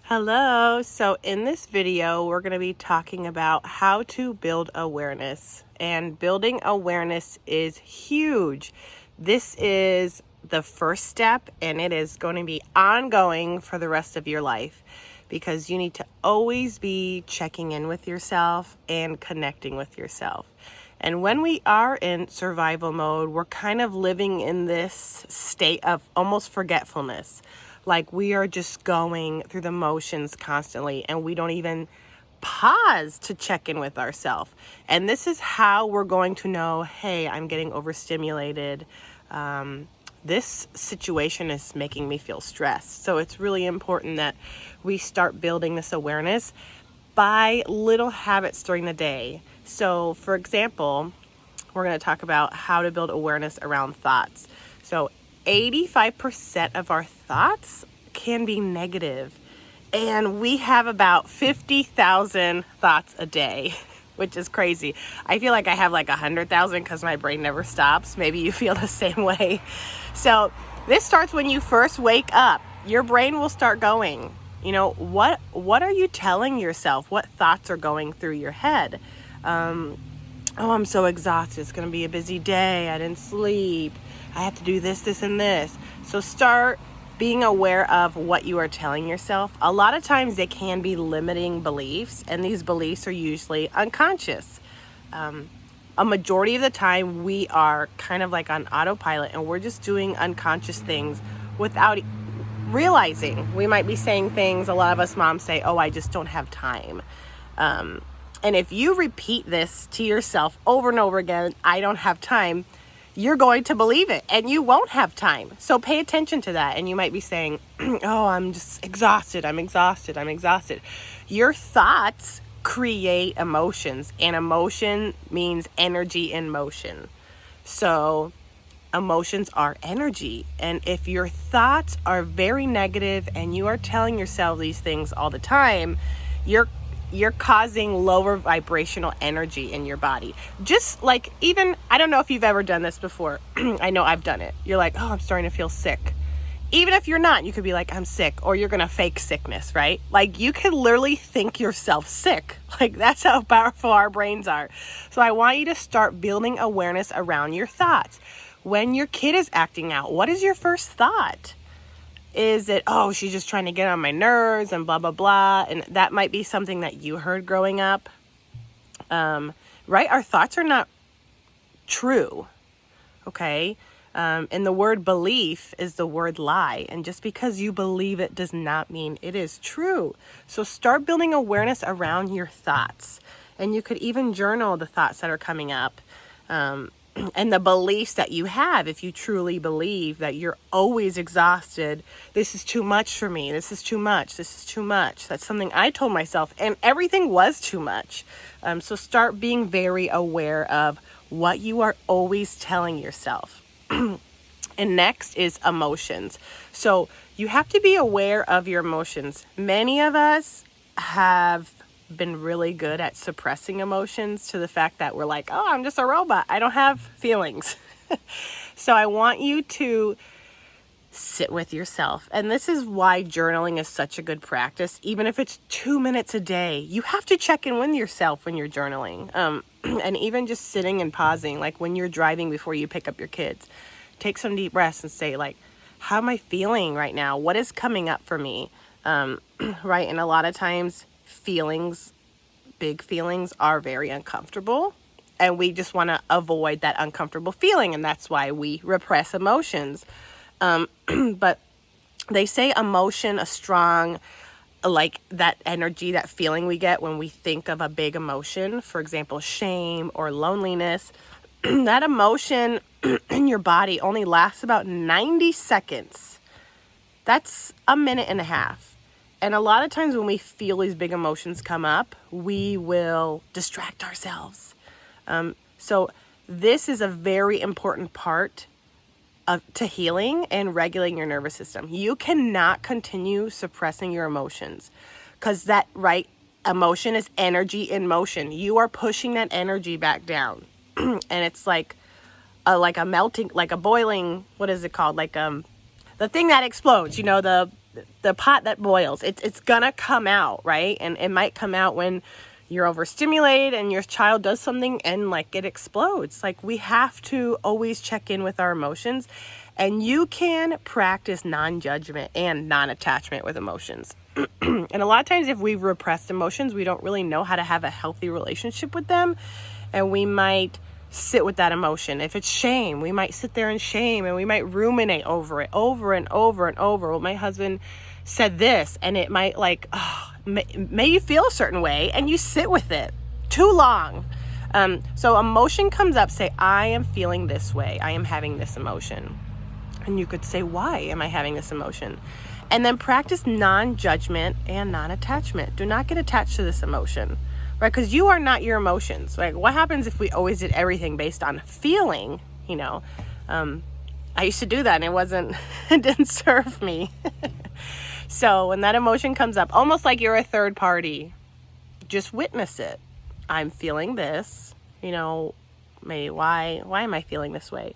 Hello. So in this video, we're going to be talking about how to build awareness. And building awareness is huge. This is the first step, and it is going to be ongoing for the rest of your life because you need to always be checking in with yourself and connecting with yourself. And when we are in survival mode, we're kind of living in this state of almost forgetfulness. Like we are just going through the motions constantly and we don't even pause to check in with ourselves. And this is how we're going to know, hey, I'm getting overstimulated. This situation is making me feel stressed. So it's really important that we start building this awareness by little habits during the day. So for example, we're going to talk about how to build awareness around thoughts. So 85% of our thoughts can be negative, and we have about 50,000 thoughts a day, which is crazy. I feel like I have like 100,000 because my brain never stops. Maybe you feel the same way. So this starts when you first wake up. Your brain will start going. You know, what are you telling yourself? What thoughts are going through your head? Oh, I'm so exhausted. It's going to be a busy day. I didn't sleep. I have to do this, and this. So start being aware of what you are telling yourself. A lot of times they can be limiting beliefs, and these beliefs are usually unconscious. A majority of the time we are kind of like on autopilot, and we're just doing unconscious things without realizing. We might be saying things, a lot of us moms say, oh, I just don't have time. And if you repeat this to yourself over and over again, I don't have time, you're going to believe it and you won't have time. So pay attention to that. And you might be saying, oh, I'm just exhausted. I'm exhausted. I'm exhausted. Your thoughts create emotions, and emotion means energy in motion. So emotions are energy. And if your thoughts are very negative and you are telling yourself these things all the time, you're causing lower vibrational energy in your body. Just like, even, I don't know if you've ever done this before. I know I've done it. You're like, oh, I'm starting to feel sick. Even if you're not, you could be like, I'm sick, or you're going to fake sickness, right? Like you can literally think yourself sick. Like that's how powerful our brains are. So I want you to start building awareness around your thoughts. When your kid is acting out, what is your first thought? Is it, oh, she's just trying to get on my nerves and blah, blah, blah. And that might be something that you heard growing up. Right? Our thoughts are not true. Okay? And the word belief is the word lie. And just because you believe it does not mean it is true. So start building awareness around your thoughts. And you could even journal the thoughts that are coming up. And the beliefs that you have. If you truly believe that you're always exhausted, this is too much for me, this is too much, this is too much. That's something I told myself, and everything was too much. So start being very aware of what you are always telling yourself. And next is emotions. So you have to be aware of your emotions. Many of us have been really good at suppressing emotions to the fact that we're like, oh, I'm just a robot. I don't have feelings. So I want you to sit with yourself. And this is why journaling is such a good practice. Even if it's 2 minutes a day, you have to check in with yourself when you're journaling. And even just sitting and pausing, like when you're driving before you pick up your kids, take some deep breaths and say like, how am I feeling right now? What is coming up for me? Right. And a lot of times big feelings are very uncomfortable, and we just want to avoid that uncomfortable feeling. And that's why we repress emotions. But they say emotion, a strong, like that energy, that feeling we get when we think of a big emotion, for example, shame or loneliness, that emotion in your body only lasts about 90 seconds. That's a minute and a half. And a lot of times when we feel these big emotions come up, we will distract ourselves. So this is a very important part to healing and regulating your nervous system. You cannot continue suppressing your emotions because that, right, emotion is energy in motion. You are pushing that energy back down. And it's like a melting, like a boiling, what is it called? Like the thing that explodes, you know, the the pot that boils. It's gonna come out, right? And it might come out when you're overstimulated and your child does something and like it explodes. Like, we have to always check in with our emotions, and you can practice non-judgment and non-attachment with emotions. And a lot of times if we've repressed emotions, we don't really know how to have a healthy relationship with them, and we might sit with that emotion. If it's shame, we might sit there in shame and we might ruminate over it over and over and over. Well, my husband said this, and it might like, may you feel a certain way, and you sit with it too long. So emotion comes up, say, I am feeling this way. I am having this emotion. And you could say, why am I having this emotion? And then practice non-judgment and non-attachment. Do not get attached to this emotion, right? Because you are not your emotions. Like, what happens if we always did everything based on feeling? I used to do that, and it didn't serve me. So when that emotion comes up, almost like you're a third party, just witness it. I'm feeling this, maybe why am I feeling this way?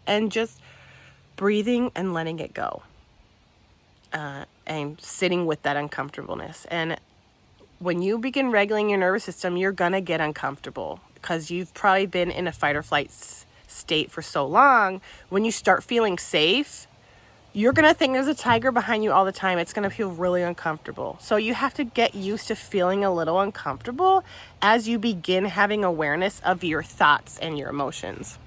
And just breathing and letting it go. And sitting with that uncomfortableness. And when you begin regulating your nervous system, you're gonna get uncomfortable because you've probably been in a fight or flight state for so long. When you start feeling safe, you're gonna think there's a tiger behind you all the time. It's gonna feel really uncomfortable. So you have to get used to feeling a little uncomfortable as you begin having awareness of your thoughts and your emotions.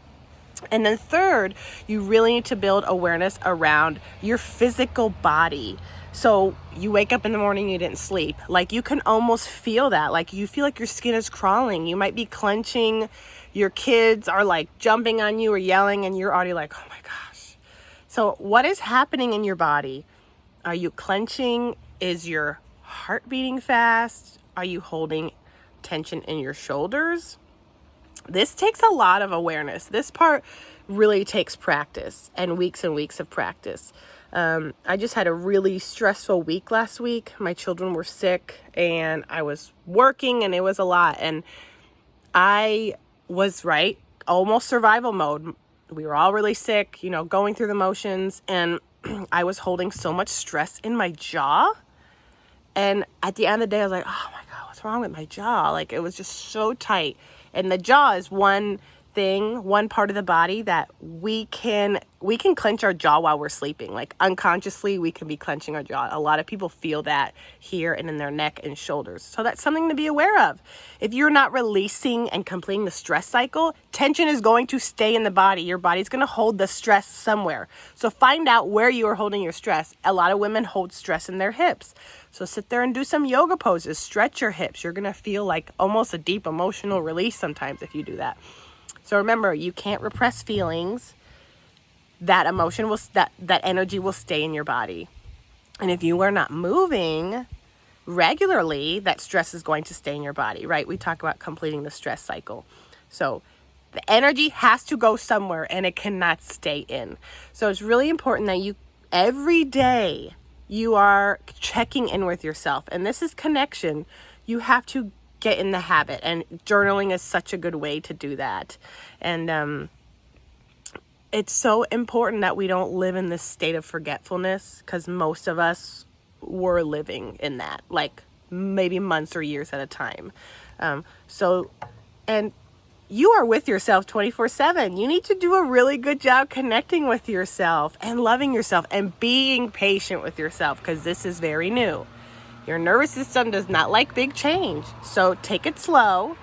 And then third, you really need to build awareness around your physical body. So you wake up in the morning, you didn't sleep. Like, you can almost feel that. Like, you feel like your skin is crawling. You might be clenching. Your kids are like jumping on you or yelling, and you're already like, oh my gosh. So what is happening in your body? Are you clenching? Is your heart beating fast? Are you holding tension in your shoulders? This takes a lot of awareness. This part really takes practice and weeks of practice. I just had a really stressful week last week. My children were sick and I was working, and it was a lot. And I was almost survival mode. We were all really sick, going through the motions, and I was holding so much stress in my jaw. And at the end of the day, I was like, oh my God, what's wrong with my jaw? Like, it was just so tight. And the jaw is one part of the body that we can clench our jaw while we're sleeping. Like, unconsciously, we can be clenching our jaw. A lot of people feel that here and in their neck and shoulders. So that's something to be aware of. If you're not releasing and completing the stress cycle, tension is going to stay in the body. Your body's going to hold the stress somewhere. So find out where you are holding your stress. A lot of women hold stress in their hips. So sit there and do some yoga poses. Stretch your hips. You're going to feel like almost a deep emotional release sometimes if you do that. So remember, you can't repress feelings. That emotion that energy will stay in your body. And if you are not moving regularly, that stress is going to stay in your body, right? We talk about completing the stress cycle. So the energy has to go somewhere, and it cannot stay in. So it's really important that every day you are checking in with yourself. And this is connection. You have to get in the habit, and journaling is such a good way to do that. And it's so important that we don't live in this state of forgetfulness, because most of us were living in that, like maybe months or years at a time. And you are with yourself 24/7. You need to do a really good job connecting with yourself and loving yourself and being patient with yourself, because this is very new. Your nervous system does not like big change. So take it slow,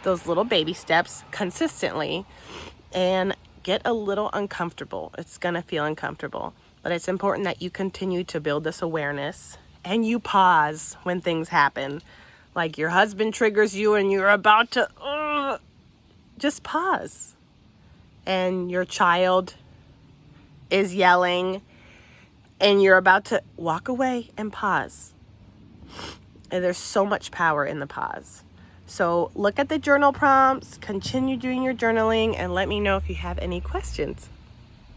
those little baby steps consistently, and get a little uncomfortable. It's going to feel uncomfortable, but it's important that you continue to build this awareness, and you pause when things happen. Like, your husband triggers you and you're about to, just pause. And your child is yelling and you're about to walk away and pause. And there's so much power in the pause. So look at the journal prompts, continue doing your journaling, and let me know if you have any questions.